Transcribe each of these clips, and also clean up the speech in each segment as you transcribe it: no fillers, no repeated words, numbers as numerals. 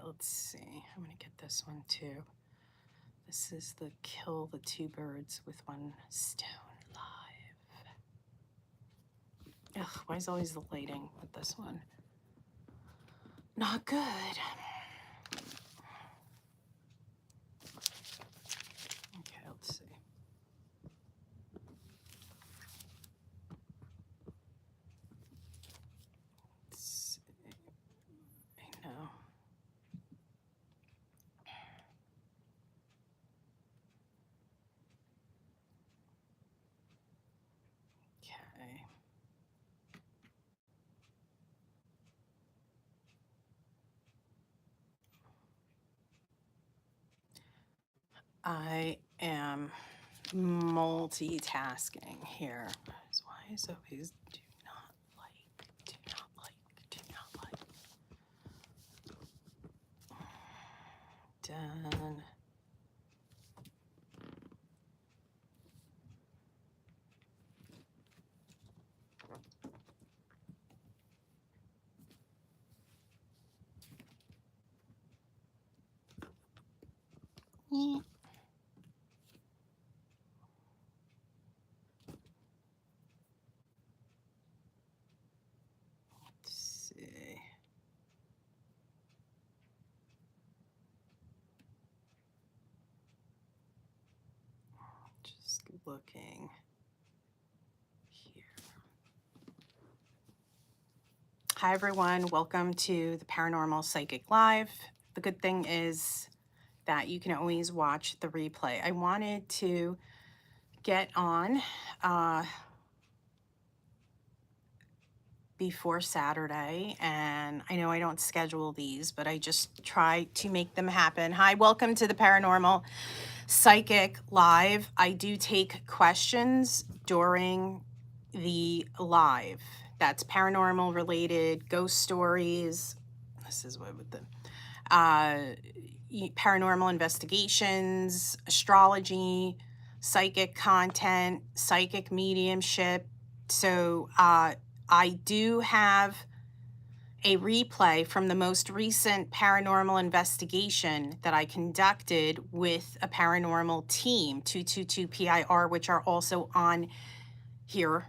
let's see. I'm going to get this one too. This is the Kill the Two Birds with One Stone live. Ugh, why is always the lighting with this one not good? Okay, let's see. Let's see. I know. Okay. I am multitasking here. Why is always do not like, do not like, do not like. Done. Yeah. Let's see. Just looking here. Hi, everyone. Welcome to the Paranormal Psychic Live. The good thing is that you can always watch the replay. I wanted to get on before Saturday, and I know I don't schedule these, but I just try to make them happen. Hi, welcome to the Paranormal Psychic Live. I do take questions during the live. That's paranormal related, ghost stories. This is what with the paranormal investigations, astrology, psychic content, psychic mediumship. So I do have a replay from the most recent paranormal investigation that I conducted with a paranormal team, 222 PIR, which are also on here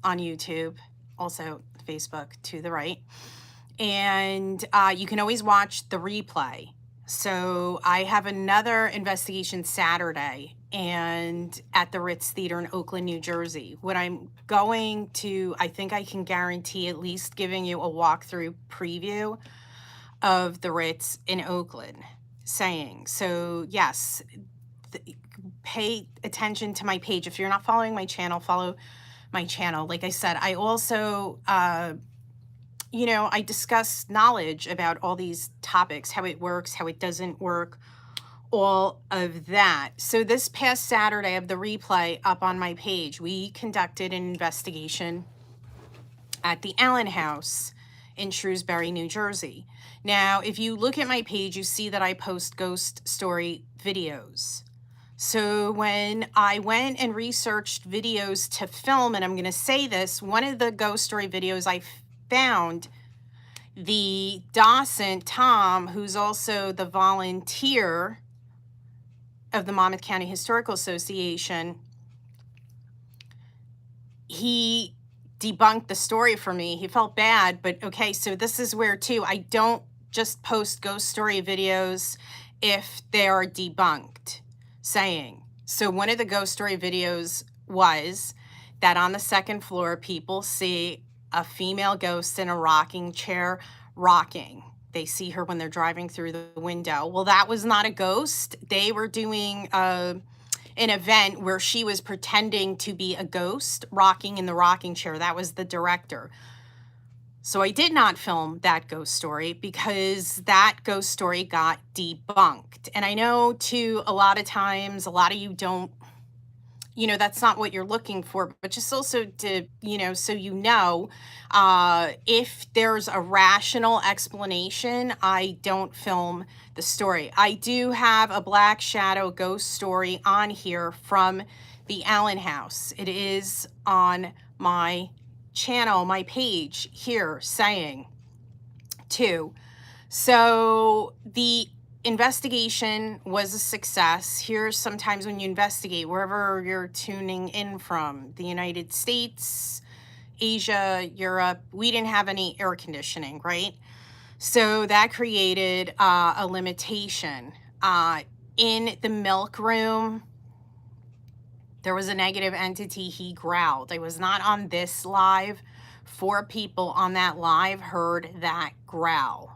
on YouTube, also Facebook to the right. And you can always watch the replay. So I have another investigation Saturday and at the Ritz Theater in Oakland, New Jersey. What I'm going to, I think I can guarantee at least giving you a walkthrough preview of the Ritz in Oakland, saying, so yes, pay attention to my page. If you're not following my channel, follow my channel. Like I said, I also, I discuss knowledge about all these topics, how it works, how it doesn't work, all of that. So this past Saturday of the replay up on my page, we conducted an investigation at the Allen House in Shrewsbury, New Jersey. Now, if you look at my page, you see that I post ghost story videos. So when I went and researched videos to film, and I'm going to say this, one of the ghost story videos I found, the docent, Tom, who's also the volunteer of the Monmouth County Historical Association, he debunked the story for me. He felt bad, but okay, so this is where too, I don't just post ghost story videos if they are debunked, saying. So one of the ghost story videos was that on the second floor, people see a female ghost in a rocking chair rocking. They see her when they're driving through the window. Well, that was not a ghost. They were doing an event where she was pretending to be a ghost rocking in the rocking chair. That was the director. So I did not film that ghost story because that ghost story got debunked. And I know too, a lot of times, a lot of you don't, that's not what you're looking for, but just also to, so if there's a rational explanation, I don't film the story. I do have a Black Shadow ghost story on here from the Allen House. It is on my channel, my page here, saying too. So the investigation was a success. Here's sometimes when you investigate, wherever you're tuning in from, the United States, Asia, Europe, we didn't have any air conditioning, right? So that created a limitation. In the milk room, there was a negative entity. He growled. I was not on this live. 4 people on that live heard that growl.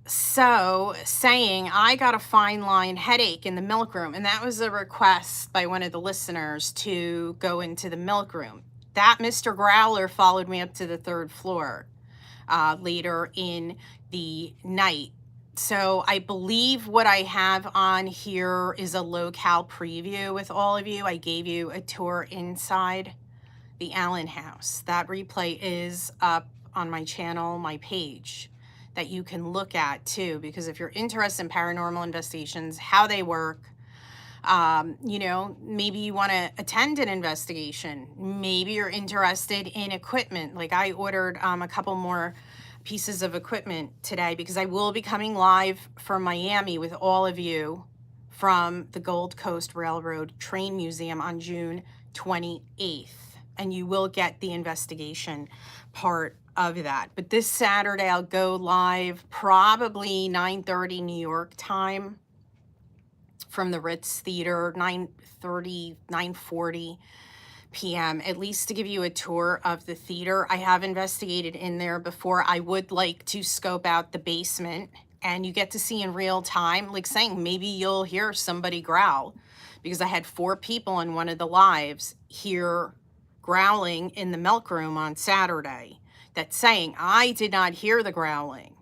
So saying, I got a fine line headache in the milk room. And that was a request by one of the listeners to go into the milk room. That Mr. Growler followed me up to the 3rd floor later in the night. So I believe what I have on here is a locale preview with all of you. I gave you a tour inside the Allen house. That replay is up on my channel, my page, that you can look at too, because if you're interested in paranormal investigations, how they work, you know, maybe you want to attend an investigation. Maybe you're interested in equipment. Like I ordered a couple more pieces of equipment today because I will be coming live from Miami with all of you from the Gold Coast Railroad Train Museum on June 28th. And you will get the investigation part of that. But this Saturday, I'll go live probably 9:30 New York time from the Ritz Theater, 9:30, 9:40 p.m., at least to give you a tour of the theater. I have investigated in there before. I would like to scope out the basement, and you get to see in real time, like saying maybe you'll hear somebody growl, because I had 4 people in one of the lives hear growling in the milk room on Saturday that's saying, I did not hear the growling.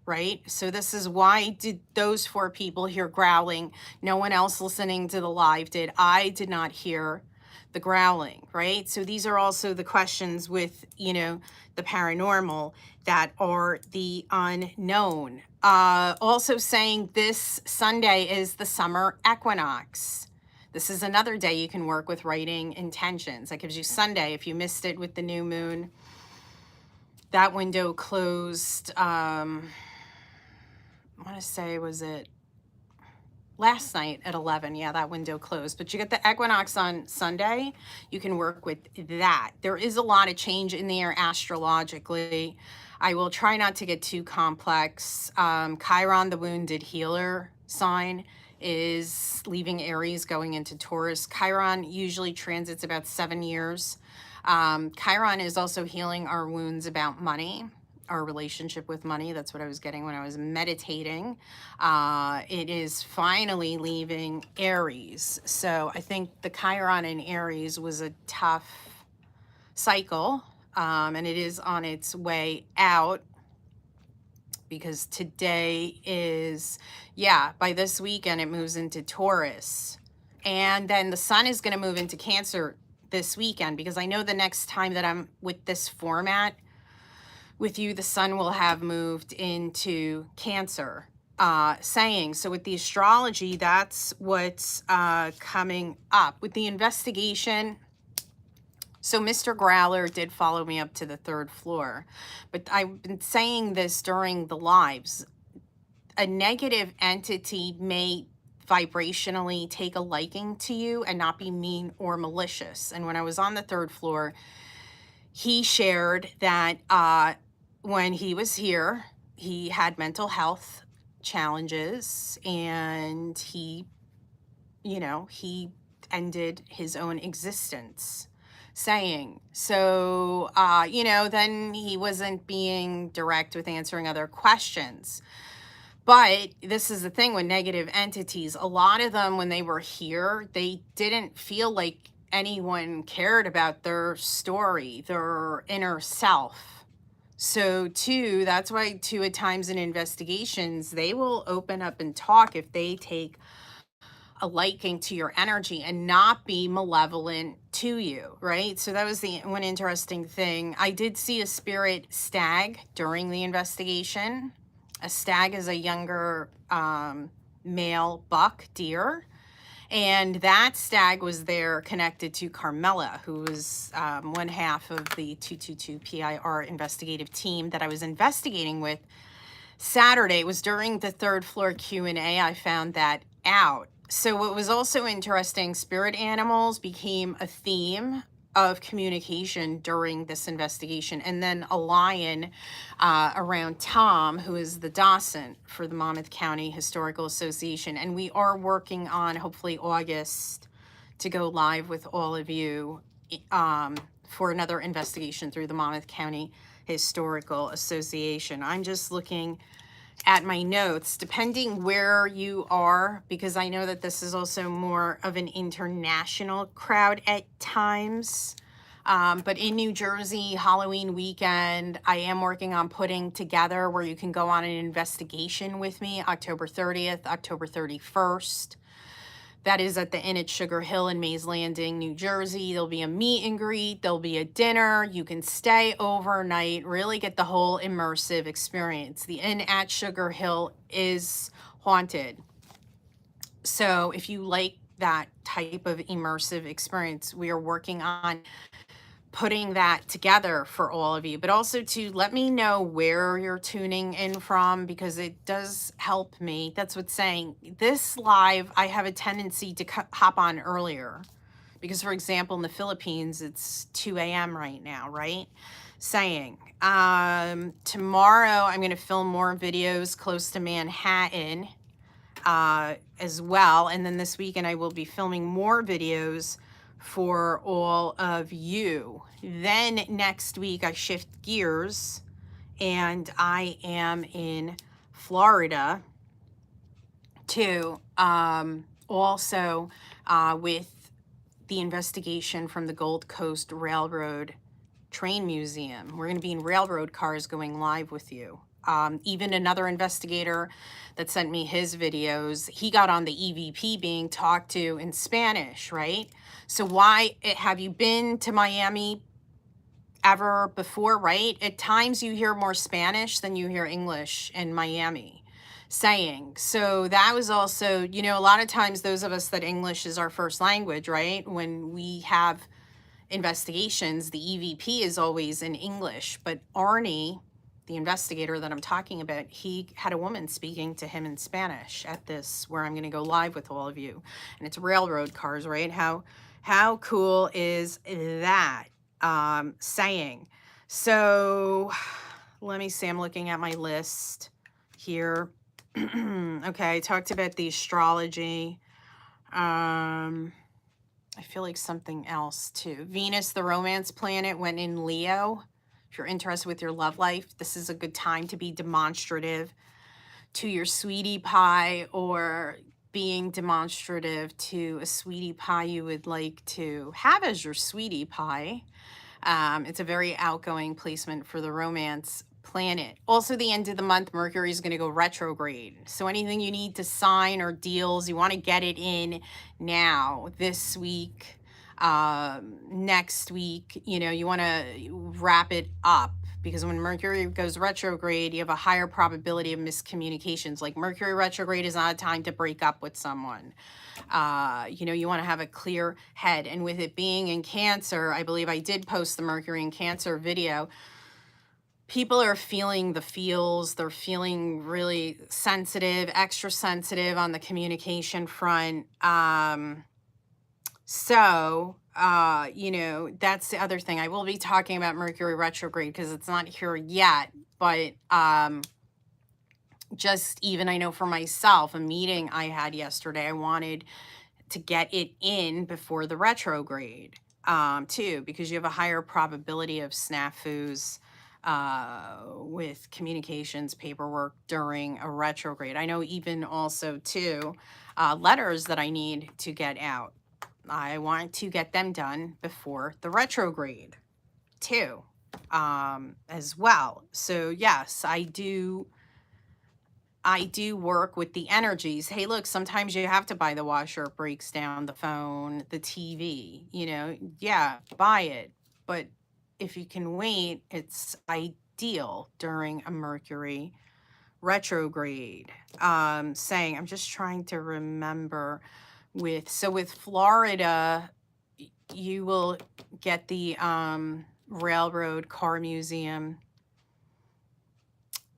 Right? So this is why did those 4 people hear growling? No one else listening to the live did. I did not hear the growling, right? So these are also the questions with, you know, the paranormal that are the unknown. Also saying this Sunday is the summer equinox. This is another day you can work with writing intentions. That gives you Sunday. If you missed it with the new moon, that window closed, I want to say, was it last night at 11? Yeah, that window closed. But you get the equinox on Sunday. You can work with that. There is a lot of change in the air astrologically. I will try not to get too complex. Chiron, the wounded healer sign, is leaving Aries, going into Taurus. Chiron usually transits about 7 years. Chiron is also healing our wounds about money, our relationship with money. That's what I was getting when I was meditating. It is finally leaving Aries. So I think the Chiron in Aries was a tough cycle, and it is on its way out, because today is, yeah, by this weekend it moves into Taurus. And then the sun is going to move into Cancer this weekend, because I know the next time that I'm with this format with you, the sun will have moved into Cancer, saying. So with the astrology, that's what's coming up. With the investigation, so Mr. Growler did follow me up to the 3rd floor. But I've been saying this during the lives. A negative entity may vibrationally take a liking to you and not be mean or malicious. And when I was on the 3rd floor, he shared that when he was here, he had mental health challenges, and he, you know, he ended his own existence, saying. So, you know, then he wasn't being direct with answering other questions. But this is the thing with negative entities. A lot of them, when they were here, they didn't feel like anyone cared about their story, their inner self. So too, that's why too at times in investigations, they will open up and talk if they take a liking to your energy and not be malevolent to you, right? So that was the one interesting thing. I did see a spirit stag during the investigation. A stag is a younger male buck deer. And that stag was there connected to Carmela, who was one half of the 222 PIR investigative team that I was investigating with Saturday. It was during the third floor Q&A I found that out. So what was also interesting, spirit animals became a theme of communication during this investigation. And then a lion around Tom, who is the Dawson for the Monmouth County Historical Association. And we are working on, hopefully August, to go live with all of you for another investigation through the Monmouth County Historical Association. I'm just looking at my notes, depending where you are, because I know that this is also more of an international crowd at times. But in New Jersey, Halloween weekend, I am working on putting together where you can go on an investigation with me, October 30th, October 31st. That is at the Inn at Sugar Hill in Mays Landing, New Jersey. There'll be a meet and greet. There'll be a dinner. You can stay overnight, really get the whole immersive experience. The Inn at Sugar Hill is haunted. So if you like that type of immersive experience, we are working on putting that together for all of you, but also to let me know where you're tuning in from, because it does help me. That's what's saying. This live, I have a tendency to hop on earlier because, for example, in the Philippines, it's 2 a.m. right now, right? Saying, tomorrow I'm going to film more videos close to Manhattan as well. And then this weekend I will be filming more videos for all of you. Then next week I shift gears and I am in Florida too, also with the investigation from the Gold Coast Railroad Train Museum. We're going to be in railroad cars going live with you. Even another investigator that sent me his videos, he got on the EVP being talked to in Spanish, right? So why have you been to Miami ever before, right? At times you hear more Spanish than you hear English in Miami saying. So that was also, you know, a lot of times those of us that English is our first language, right? When we have investigations, the EVP is always in English, but Arnie, the investigator that I'm talking about, he had a woman speaking to him in Spanish at this, where I'm going to go live with all of you. And it's railroad cars, right? How cool is that saying? So let me see. I'm looking at my list here. Okay, I talked about the astrology. I feel like something else too. Venus, the romance planet, went in Leo. If you're interested with your love life, this is a good time to be demonstrative to your sweetie pie, or being demonstrative to a sweetie pie you would like to have as your sweetie pie. It's a very outgoing placement for the romance planet. Also, the end of the month, Mercury is going to go retrograde. So anything you need to sign or deals, you want to get it in now, this week, next week, you know, you want to wrap it up, because when Mercury goes retrograde, you have a higher probability of miscommunications. Like, Mercury retrograde is not a time to break up with someone. You know, you want to have a clear head. And with it being in Cancer, I believe I did post the Mercury in Cancer video. People are feeling the feels. They're feeling really sensitive, extra sensitive on the communication front. You know, that's the other thing. I will be talking about Mercury retrograde because it's not here yet, but just even, I know for myself, a meeting I had yesterday, I wanted to get it in before the retrograde, too, because you have a higher probability of snafus with communications, paperwork during a retrograde. I know even also, too, letters that I need to get out. I want to get them done before the retrograde, too, as well. So, yes, I do work with the energies. Hey, look, sometimes you have to buy the washer. It breaks down, the phone, the TV, you know, yeah, buy it. But if you can wait, it's ideal during a Mercury retrograde. Saying, I'm just trying to remember with Florida, you will get the Railroad Car Museum.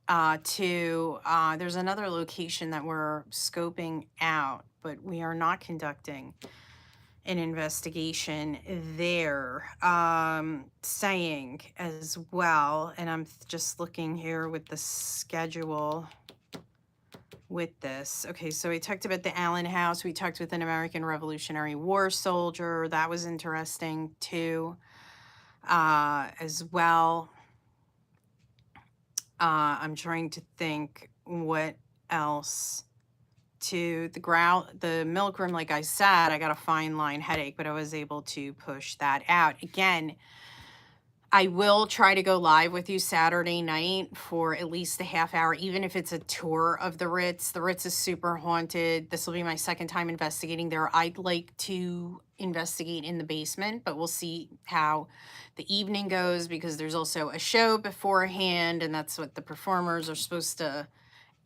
There's another location that we're scoping out, but we are not conducting an investigation there. Saying as well, and I'm just looking here with the schedule with this. Okay, so we talked about the Allen House. We talked with an American Revolutionary War soldier. That was interesting too, as well. I'm trying to think what else. To the milk room, like I said, I got a fine line headache, but I was able to push that out. Again, I will try to go live with you Saturday night for at least a half hour, even if it's a tour of the Ritz. The Ritz is super haunted. This will be my second time investigating there. I'd like to investigate in the basement, but we'll see how the evening goes, because there's also a show beforehand, and that's what the performers are supposed to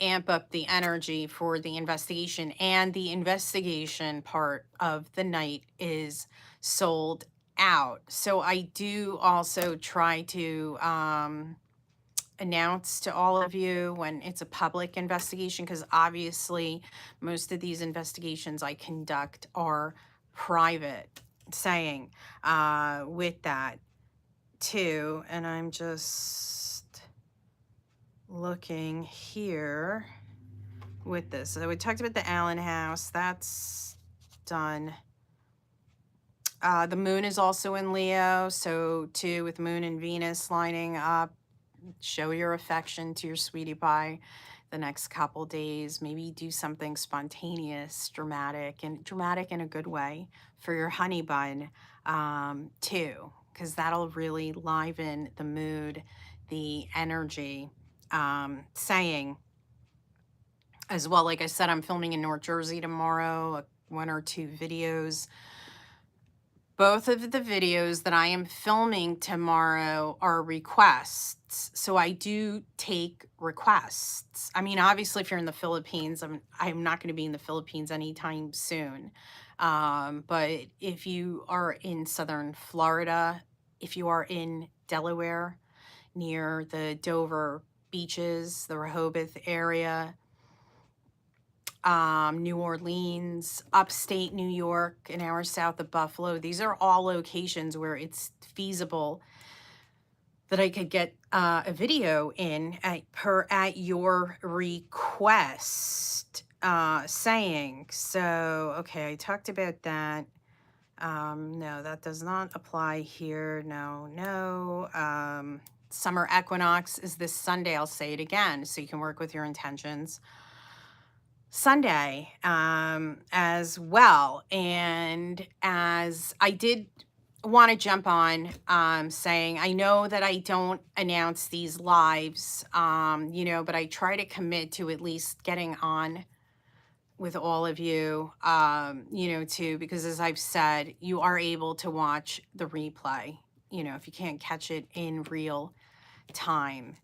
amp up the energy for the investigation. And the investigation part of the night is sold out. So I do also try to announce to all of you when it's a public investigation, because obviously most of these investigations I conduct are private. Saying with that too, and I'm just looking here with this. So we talked about the Allen House. That's done. The moon is also in Leo. So too, with moon and Venus lining up, show your affection to your sweetie pie the next couple days. Maybe do something spontaneous, dramatic in a good way for your honey bun too, because that'll really liven the mood, the energy. Saying as well, like I said, I'm filming in North Jersey tomorrow, 1 or 2 videos. Both of the videos that I am filming tomorrow are requests. So I do take requests. I mean, obviously, if you're in the Philippines, I'm not going to be in the Philippines anytime soon. But if you are in Southern Florida, if you are in Delaware, near the Dover beaches, the Rehoboth area, New Orleans, upstate New York, an hour south of Buffalo. These are all locations where it's feasible that I could get a video in at your request. Saying so. Okay, I talked about that. No, that does not apply here. No. Summer equinox is this Sunday. I'll say it again so you can work with your intentions. Sunday as well. And as I did want to jump on saying, I know that I don't announce these lives, but I try to commit to at least getting on with all of you, too, because as I've said, you are able to watch the replay, if you can't catch it in real time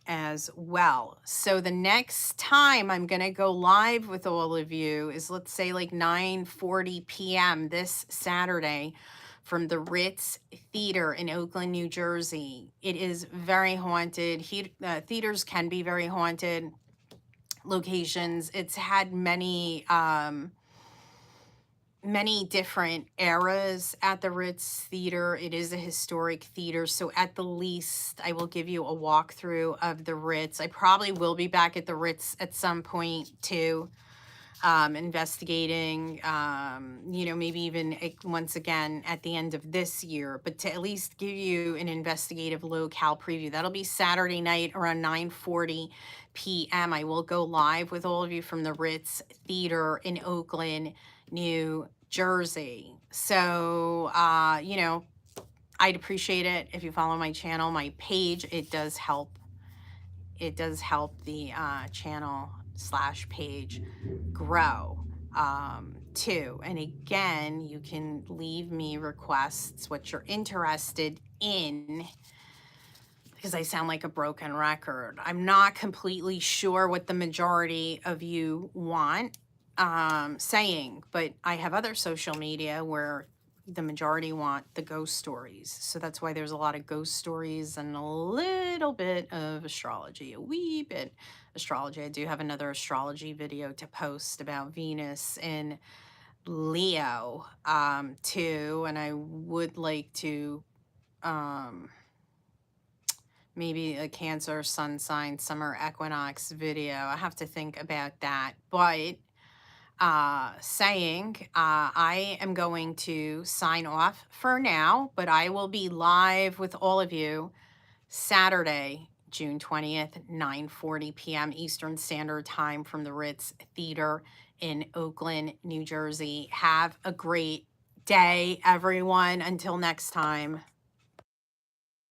as well. So the next time I'm going to go live with all of you is, let's say, like 9:40 p.m. this Saturday from the Ritz Theater in Oakland, New Jersey. It is very haunted. Theaters can be very haunted locations. It's had many different eras at the Ritz Theater. It is a historic theater, so at the least, I will give you a walkthrough of the Ritz. I probably will be back at the Ritz at some point too, investigating, maybe even once again at the end of this year, but to at least give you an investigative locale preview. That'll be Saturday night around 9:40 p.m. I will go live with all of you from the Ritz Theater in Oakland, New Jersey. So, I'd appreciate it if you follow my channel, my page. It does help. It does help the channel/page grow too. And again, you can leave me requests, what you're interested in, because I sound like a broken record. I'm not completely sure what the majority of you want. saying, but I have other social media where the majority want the ghost stories. So that's why there's a lot of ghost stories and a little bit of astrology, a wee bit astrology. I do have another astrology video to post about Venus in Leo, too, and I would like to um maybe a Cancer, sun sign, summer equinox video. I have to think about that. But saying I am going to sign off for now, but I will be live with all of you Saturday, June 20th, 9:40 p.m. Eastern Standard Time from the Ritz Theater in Oakland, New Jersey. Have a great day, everyone. Until next time.